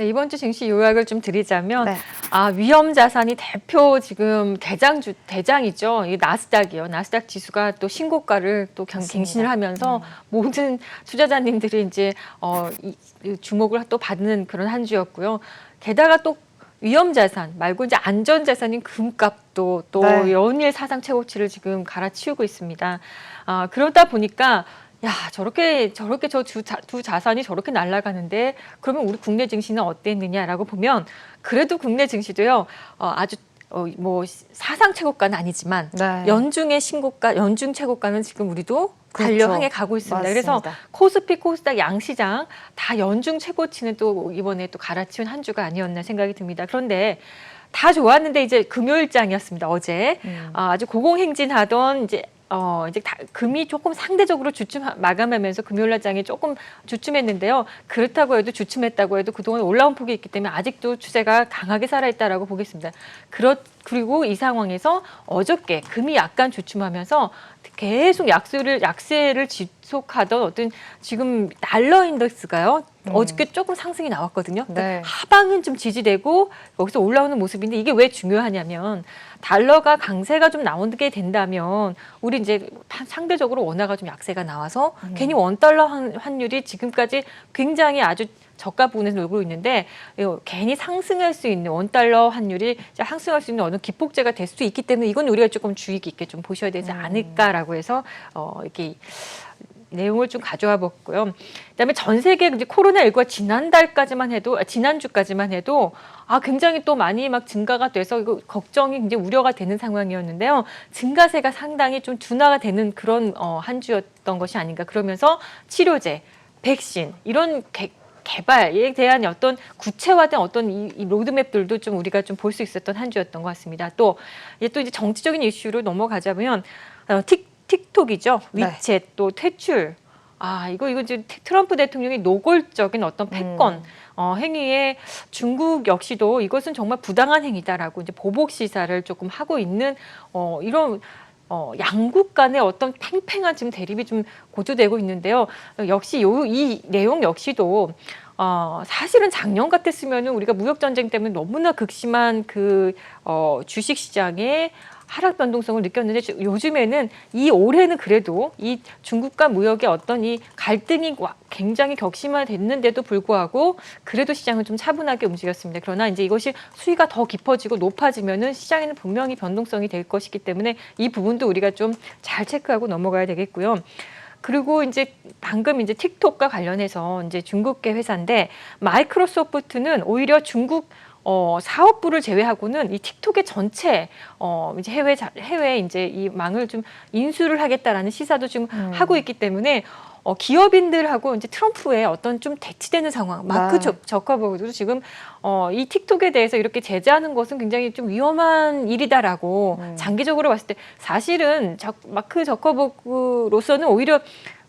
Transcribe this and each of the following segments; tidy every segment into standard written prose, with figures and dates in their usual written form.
네, 이번 주 증시 요약을 좀 드리자면 네. 위험 자산이 대표 지금 대장이죠. 이 나스닥이요. 나스닥 지수가 또 신고가를 또 갱신을 하면서 모든 투자자님들이 이제 이 주목을 또 받는 그런 한 주였고요. 게다가 또 위험 자산 말고 이제 안전 자산인 금값도 또 네. 연일 사상 최고치를 지금 갈아치우고 있습니다. 그러다 보니까 야, 저렇게 저 두 자산이 저렇게 날아가는데 그러면 우리 국내 증시는 어땠느냐라고 보면 그래도 국내 증시도요. 아주 뭐 사상 최고가는 아니지만 네. 연중의 신고가, 연중 최고가는 지금 우리도 달려향해 가고 있습니다. 맞습니다. 그래서 코스피, 코스닥 양시장 다 연중 최고치는 또 이번에 또 갈아치운 한 주가 아니었나 생각이 듭니다. 그런데 다 좋았는데 이제 금요일장이었습니다. 어제 아주 고공행진하던 이제 금이 조금 상대적으로 마감하면서 금요일날 장이 조금 주춤했는데요. 그렇다고 해도 주춤했다고 해도 그동안 올라온 폭이 있기 때문에 아직도 추세가 강하게 살아있다라고 보겠습니다. 그리고 이 상황에서 어저께 금이 약간 주춤하면서 계속 약세를 지속하던 어떤 지금 달러 인덱스가요. 어저께 조금 상승이 나왔거든요. 네. 하방은 좀 지지되고 여기서 올라오는 모습인데 이게 왜 중요하냐면 달러가 강세가 좀 나오게 된다면 우리 이제 상대적으로 원화가 좀 약세가 나와서 괜히 원달러 환율이 지금까지 굉장히 아주 저가 부분에서 놀고 있는데 괜히 상승할 수 있는 원달러 환율이 상승할 수 있는 어느 기폭제가 될 수도 있기 때문에 이건 우리가 조금 주의 깊게 좀 보셔야 되지 않을까라고 해서 이렇게 내용을 좀 가져와 봤고요. 그다음에 전 세계 이제 코로나19가 지난주까지만 해도 굉장히 또 많이 막 증가가 돼서 이거 걱정이 이제 우려가 되는 상황이었는데요. 증가세가 상당히 좀 둔화가 되는 그런 한 주였던 것이 아닌가. 그러면서 치료제, 백신 이런 개발에 대한 어떤 구체화된 어떤 이 로드맵들도 좀 우리가 좀 볼 수 있었던 한 주였던 것 같습니다. 또 이제 정치적인 이슈로 넘어가자면 틱톡이죠. 위챗 또 퇴출. 이거 이제 트럼프 대통령이 노골적인 어떤 패권 행위에 중국 역시도 이것은 정말 부당한 행위다라고 이제 보복 시사를 조금 하고 있는 이런 양국 간의 어떤 팽팽한 지금 대립이 좀 고조되고 있는데요. 역시 이 내용 역시도 사실은 작년 같았으면은 우리가 무역 전쟁 때문에 너무나 극심한 그 주식 시장의 하락 변동성을 느꼈는데 요즘에는 올해는 그래도 이 중국과 무역의 어떤 이 갈등이 굉장히 격심화됐는데도 불구하고 그래도 시장은 좀 차분하게 움직였습니다. 그러나 이제 이것이 수위가 더 깊어지고 높아지면은 시장에는 분명히 변동성이 될 것이기 때문에 이 부분도 우리가 좀 잘 체크하고 넘어가야 되겠고요. 그리고 이제 방금 이제 틱톡과 관련해서 이제 중국계 회사인데 마이크로소프트는 오히려 중국 사업부를 제외하고는 이 틱톡의 전체 이제 해외 이제 이 망을 좀 인수를 하겠다라는 시사도 지금 하고 있기 때문에 기업인들하고 이제 트럼프의 어떤 좀 대치되는 상황. 마크 저커버그도 지금 이 틱톡에 대해서 이렇게 제재하는 것은 굉장히 좀 위험한 일이다라고 장기적으로 봤을 때 사실은 마크 저커버그로서는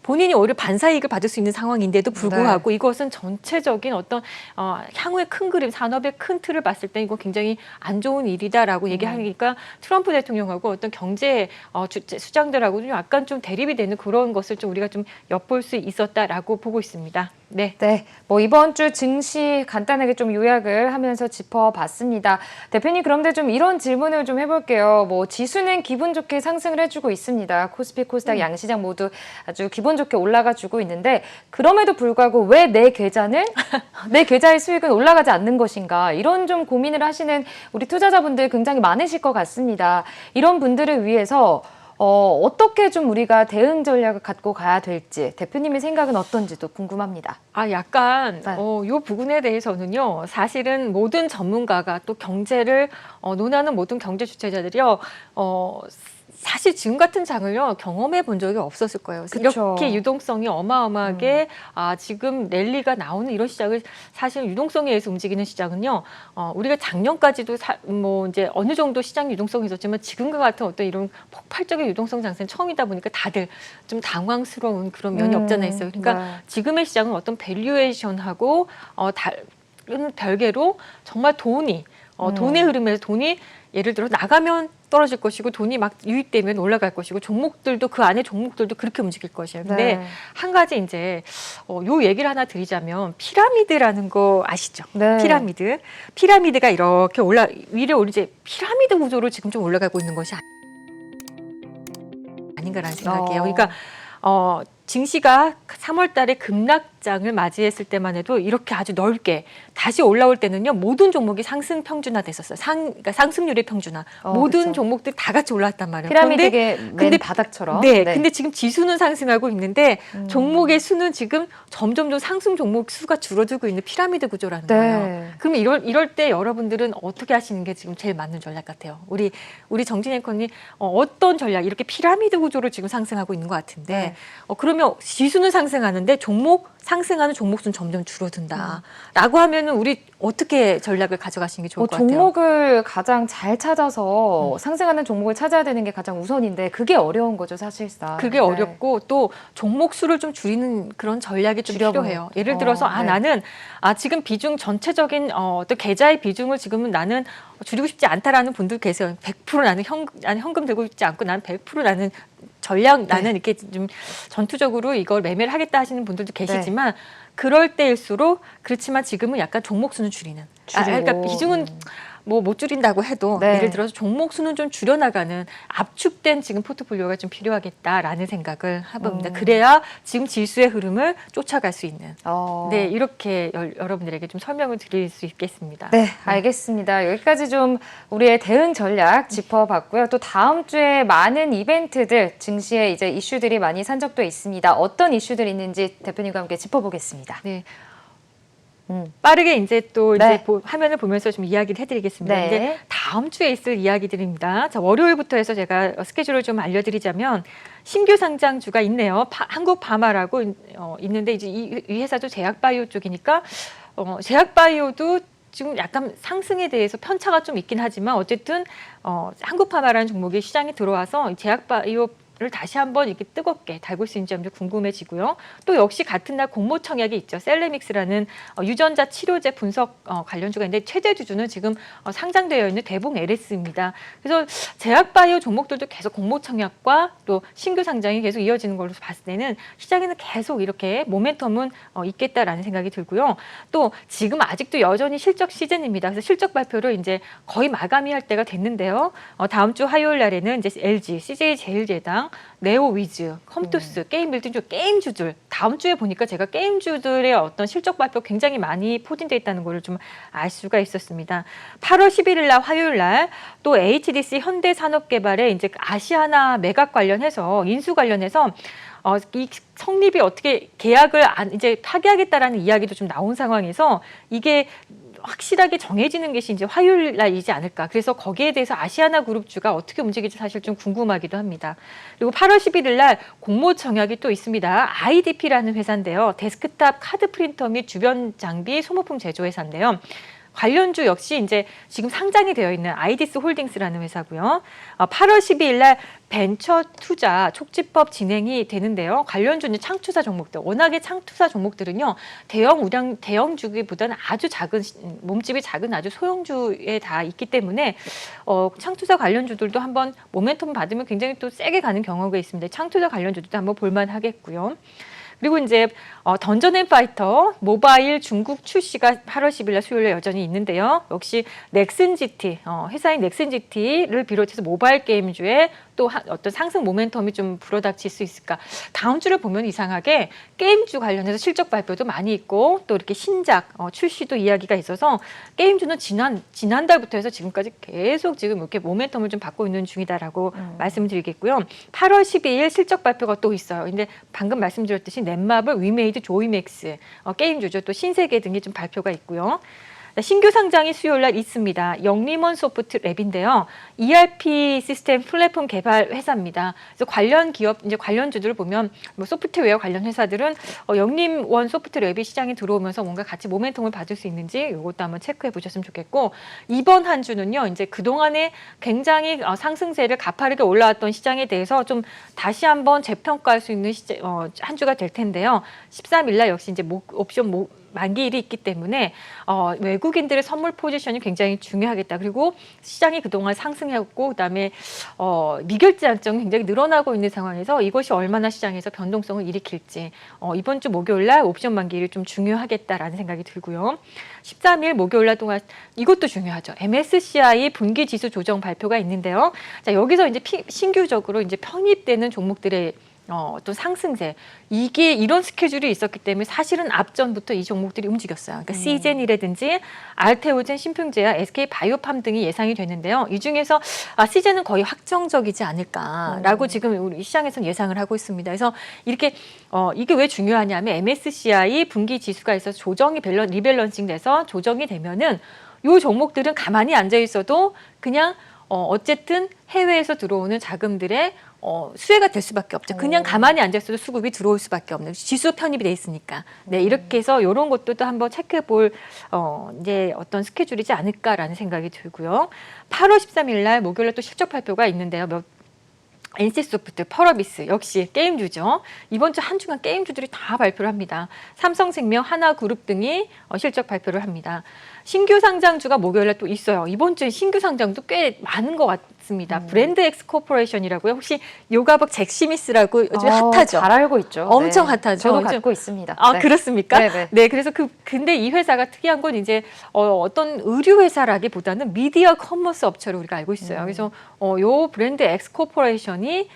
본인이 오히려 반사이익을 받을 수 있는 상황인데도 불구하고 이것은 전체적인 어떤 향후의 큰 그림, 산업의 큰 틀을 봤을 때 이거 굉장히 안 좋은 일이다라고 얘기하니까 트럼프 대통령하고 어떤 경제 수장들하고 좀 약간 좀 대립이 되는 그런 것을 좀 우리가 좀 엿볼 수 있었다라고 보고 있습니다. 네. 뭐 이번 주 증시 간단하게 좀 요약을 하면서 짚어봤습니다. 대표님, 그런데 좀 이런 질문을 좀 해볼게요. 뭐 지수는 기분 좋게 상승을 해주고 있습니다. 코스피, 코스닥 양시장 모두 아주 기분 좋게 올라가주고 있는데 그럼에도 불구하고 왜 내 계좌의 수익은 올라가지 않는 것인가, 이런 좀 고민을 하시는 우리 투자자분들 굉장히 많으실 것 같습니다. 이런 분들을 위해서 어떻게 좀 우리가 대응 전략을 갖고 가야 될지 대표님의 생각은 어떤지도 궁금합니다. 약간 이 부분에 대해서는요. 사실은 모든 전문가가 또 경제를 논하는 모든 경제 주체자들이요. 사실 지금 같은 장을요 경험해 본 적이 없었을 거예요. 이렇게 유동성이 어마어마하게 지금 랠리가 나오는 이런 시장을, 사실 유동성에 의해서 움직이는 시장은요 우리가 작년까지도 뭐 이제 어느 정도 시장 유동성이 있었지만 지금과 같은 어떤 이런 폭발적인 유동성 장세는 처음이다 보니까 다들 좀 당황스러운 그런 면이 없잖아 있어요. 그러니까 지금의 시장은 어떤 밸류에이션하고 별개로 정말 돈의 흐름에서 돈이 예를 들어 나가면 떨어질 것이고 돈이 막 유입되면 올라갈 것이고 종목들도 그 안에 종목들도 그렇게 움직일 것이에요. 근데 네. 한 가지 이제 요 얘기를 하나 드리자면 피라미드라는 거 아시죠? 네. 피라미드가 이렇게 위로 이제 피라미드 구조로 지금 좀 올라가고 있는 것이 아닌가라는 생각이에요. 그러니까 증시가 3월 달에 급락장을 맞이했을 때만 해도 이렇게 아주 넓게 다시 올라올 때는요, 모든 종목이 상승 평준화 됐었어요. 그러니까 상승률의 평준화. 모든 그쵸. 종목들이 다 같이 올랐단 말이에요. 피라미드의 맨 바닥처럼. 네, 근데 지금 지수는 상승하고 있는데 종목의 수는 지금 점점 상승 종목 수가 줄어들고 있는 피라미드 구조라는 거예요. 네. 그러면 이럴 때 여러분들은 어떻게 하시는 게 지금 제일 맞는 전략 같아요? 우리 정진 앵커님 어떤 전략, 이렇게 피라미드 구조로 지금 상승하고 있는 것 같은데 네. 그러면 지수는 상승하는데 상승하는 종목 수는 점점 줄어든다라고 하면은 우리 어떻게 전략을 가져가시는 게 좋을 것 같아요? 종목을 가장 잘 찾아서 상승하는 종목을 찾아야 되는 게 가장 우선인데 그게 어려운 거죠, 사실상. 그게 네. 어렵고 또 종목 수를 좀 줄이는 그런 전략이 좀 줄여보는. 필요해요. 예를 들어서 네. 나는 지금 비중 전체적인 어떤 계좌의 비중을 지금은 나는 줄이고 싶지 않다라는 분들 계세요. 100% 나는 현금 들고 있지 않고 나는 100% 나는 나는 이렇게 좀 전투적으로 이걸 매매를 하겠다 하시는 분들도 계시지만 그럴 때일수록 그렇지만 지금은 약간 종목 수는 줄이는. 그러니까 비중은 뭐 못 줄인다고 해도 예를 들어서 종목 수는 좀 줄여나가는 압축된 지금 포트폴리오가 좀 필요하겠다라는 생각을 해봅니다. 그래야 지금 지수의 흐름을 쫓아갈 수 있는. 네, 이렇게 여러분들에게 좀 설명을 드릴 수 있겠습니다. 네, 알겠습니다. 여기까지 좀 우리의 대응 전략 짚어봤고요. 또 다음 주에 많은 이벤트들, 증시에 이제 이슈들이 많이 산적돼 있습니다. 어떤 이슈들이 있는지 대표님과 함께 짚어보겠습니다. 네. 빠르게 이제 또 네. 이제 화면을 보면서 좀 이야기를 해드리겠습니다. 네. 이제 다음 주에 있을 이야기들입니다. 자, 월요일부터 해서 제가 스케줄을 좀 알려드리자면 신규 상장주가 있네요. 한국파마라고 있는데 이제 이 회사도 제약바이오 쪽이니까 제약바이오도 지금 약간 상승에 대해서 편차가 좀 있긴 하지만 어쨌든 한국파마라는 종목이 시장에 들어와서 제약바이오 를 다시 한번 이렇게 뜨겁게 달굴 수 있는지 좀 궁금해지고요. 또 역시 같은 날 공모청약이 있죠. 셀레믹스라는 유전자 치료제 분석 관련주가 있는데 최대 주주는 지금 상장되어 있는 대봉 LS입니다. 그래서 제약바이오 종목들도 계속 공모청약과 또 신규 상장이 계속 이어지는 걸로 봤을 때는 시장에는 계속 이렇게 모멘텀은 있겠다라는 생각이 들고요. 또 지금 아직도 여전히 실적 시즌입니다. 그래서 실적 발표를 이제 거의 마감이 할 때가 됐는데요. 다음 주 화요일 날에는 이제 LG, CJ 제일제당, 네오위즈, 컴투스, 게임 빌딩주, 게임주들 다음 주에 보니까 제가 게임주들의 어떤 실적 발표 굉장히 많이 포진되어 있다는 걸 좀 알 수가 있었습니다. 8월 11일 날 화요일 날 또 HDC 현대산업개발의 이제 아시아나 매각 관련해서 인수 관련해서 이 성립이 어떻게 계약을 이제 파기하겠다라는 이야기도 좀 나온 상황에서 이게 확실하게 정해지는 것이 이제 화요일 날이지 않을까. 그래서 거기에 대해서 아시아나 그룹주가 어떻게 움직일지 사실 좀 궁금하기도 합니다. 그리고 8월 11일 날 공모청약이 또 있습니다. IDP라는 회사인데요. 데스크탑 카드 프린터 및 주변 장비 소모품 제조 회사인데요. 관련주 역시 이제 지금 상장이 되어 있는 아이디스 홀딩스라는 회사고요. 8월 12일 날 벤처 투자 촉진법 진행이 되는데요. 관련주는 창투사 종목들. 워낙에 창투사 종목들은요. 대형 주기보다는 아주 작은 몸집이 작은 아주 소형주에 다 있기 때문에 창투사 관련주들도 한번 모멘텀 받으면 굉장히 또 세게 가는 경우가 있습니다. 창투사 관련주들도 한번 볼만 하겠고요. 그리고 이제 던전앤파이터 모바일 중국 출시가 8월 10일 날 수요일에 여전히 있는데요. 역시 넥슨GT, 회사인 넥슨GT를 비롯해서 모바일 게임주에 또 어떤 상승 모멘텀이 좀 불어닥칠 수 있을까. 다음 주를 보면 이상하게 게임주 관련해서 실적 발표도 많이 있고 또 이렇게 신작 출시도 이야기가 있어서 게임주는 지난달부터 해서 지금까지 계속 지금 이렇게 모멘텀을 좀 받고 있는 중이다라고 말씀드리겠고요. 8월 12일 실적 발표가 또 있어요. 근데 방금 말씀드렸듯이 넷마블, 위메이드, 조이맥스, 게임주죠. 또 신세계 등이 좀 발표가 있고요. 신규 상장이 수요일 날 있습니다. 영림원 소프트랩인데요. ERP 시스템 플랫폼 개발 회사입니다. 그래서 관련 기업, 이제 관련주들을 보면 뭐 소프트웨어 관련 회사들은 영림원 소프트랩이 시장에 들어오면서 뭔가 같이 모멘텀을 받을 수 있는지 이것도 한번 체크해 보셨으면 좋겠고, 이번 한 주는요, 이제 그동안에 굉장히 상승세를 가파르게 올라왔던 시장에 대해서 좀 다시 한번 재평가할 수 있는 한 주가 될 텐데요. 13일 날 역시 이제 옵션 만기일이 있기 때문에 외국인들의 선물 포지션이 굉장히 중요하겠다. 그리고 시장이 그동안 상승했고 그다음에 미결제 안정이 굉장히 늘어나고 있는 상황에서 이것이 얼마나 시장에서 변동성을 일으킬지 이번 주 목요일 날 옵션 만기일이 좀 중요하겠다라는 생각이 들고요. 13일 목요일 날 동안 이것도 중요하죠. MSCI 분기 지수 조정 발표가 있는데요. 자, 여기서 이제 신규적으로 이제 편입되는 종목들의 어떤 상승세 이게 이런 스케줄이 있었기 때문에 사실은 앞전부터 이 종목들이 움직였어요. 그러니까 시젠이라든지 알테오젠, 신풍제약, SK 바이오팜 등이 예상이 됐는데요. 이 중에서 시젠은 거의 확정적이지 않을까라고 지금 우리 시장에서는 예상을 하고 있습니다. 그래서 이렇게 이게 왜 중요하냐면 MSCI 분기 지수가 있어서 조정이 리밸런싱 돼서 조정이 되면은 요 종목들은 가만히 앉아 있어도 그냥 어쨌든 해외에서 들어오는 자금들의 수혜가 될 수밖에 없죠. 그냥 가만히 앉아 있어도 수급이 들어올 수밖에 없는 지수 편입이 돼 있으니까. 네, 이렇게 해서 이런 것도 또 한번 체크해 볼 이제 어떤 스케줄이지 않을까라는 생각이 들고요. 8월 13일 날 목요일에 또 실적 발표가 있는데요. NC소프트, 펄어비스 역시 게임주죠. 이번 주 한 주간 게임주들이 다 발표를 합니다. 삼성생명, 하나그룹 등이 실적 발표를 합니다. 신규 상장주가 목요일에 또 있어요. 이번 주에 신규 상장도 꽤 많은 것 같습니다. 브랜드 엑스 코퍼레이션이라고요. 혹시 요가복 잭스미스라고 요즘 핫하죠? 잘 알고 있죠. 엄청 네. 핫하죠. 저도 요즘. 갖고 있습니다. 네. 그렇습니까? 네네. 네, 그래서 근데 이 회사가 특이한 건 이제 어떤 의류 회사라기보다는 미디어 커머스 업체로 우리가 알고 있어요. 그래서 요 브랜드 엑스 코퍼레이션이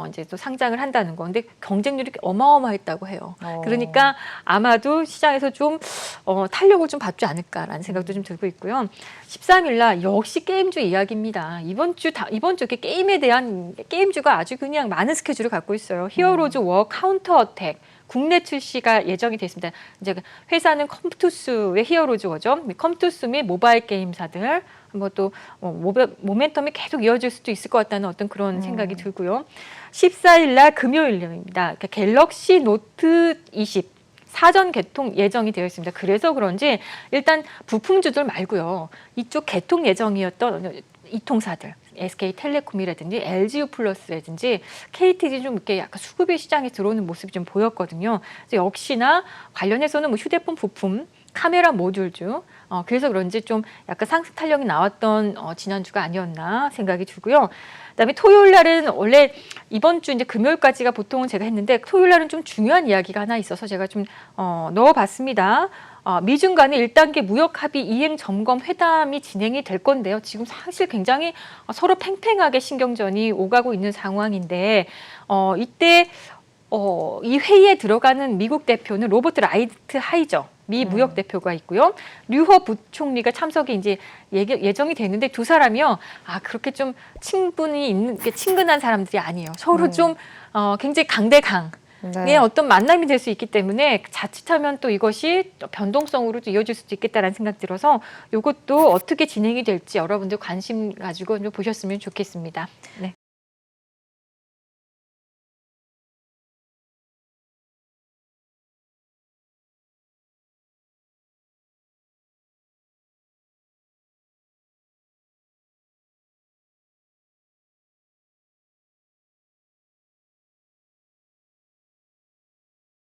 이제 또 상장을 한다는 거. 근데 경쟁률이 어마어마했다고 해요. 그러니까 아마도 시장에서 좀 탄력을 좀 받지 않을까라는 생각도 좀 들고 있고요. 13일 날 역시 게임주 이야기입니다. 이번 주 이렇게 게임에 대한 게임주가 아주 그냥 많은 스케줄을 갖고 있어요. 히어로즈 워, 카운터 어택. 국내 출시가 예정이 되어 있습니다. 이제 회사는 컴투스의 히어로즈죠. 컴투스 및 모바일 게임사들 뭐 또 모멘텀이 계속 이어질 수도 있을 것 같다는 어떤 그런 생각이 들고요. 14일 날 금요일입니다. 그러니까 갤럭시 노트 20 사전 개통 예정이 되어 있습니다. 그래서 그런지 일단 부품주들 말고요. 이쪽 개통 예정이었던 이통사들 SK텔레콤이라든지 LGU 플러스라든지 KTG 좀 이렇게 약간 수급이 시장에 들어오는 모습이 좀 보였거든요. 그래서 역시나 관련해서는 뭐 휴대폰 부품, 카메라 모듈주 그래서 그런지 좀 약간 상승 탄력이 나왔던 지난주가 아니었나 생각이 들고요. 그다음에 토요일 날은 원래 이번 주 이제 금요일까지가 보통은 제가 했는데 토요일 날은 좀 중요한 이야기가 하나 있어서 제가 좀 넣어봤습니다. 미중 간의 1단계 무역 합의 이행 점검 회담이 진행이 될 건데요. 지금 사실 굉장히 서로 팽팽하게 신경전이 오가고 있는 상황인데 이때 이 회의에 들어가는 미국 대표는 로버트 라이트 하이저 미 무역 대표가 있고요. 류허 부총리가 참석이 이제 예정이 되는데 두 사람이요. 그렇게 좀 친분이 있는 친근한 사람들이 아니에요. 서로 좀 굉장히 강대강. 네. 어떤 만남이 될 수 있기 때문에 자칫하면 또 이것이 변동성으로 이어질 수도 있겠다라는 생각 들어서 이것도 어떻게 진행이 될지 여러분들 관심 가지고 좀 보셨으면 좋겠습니다. 네.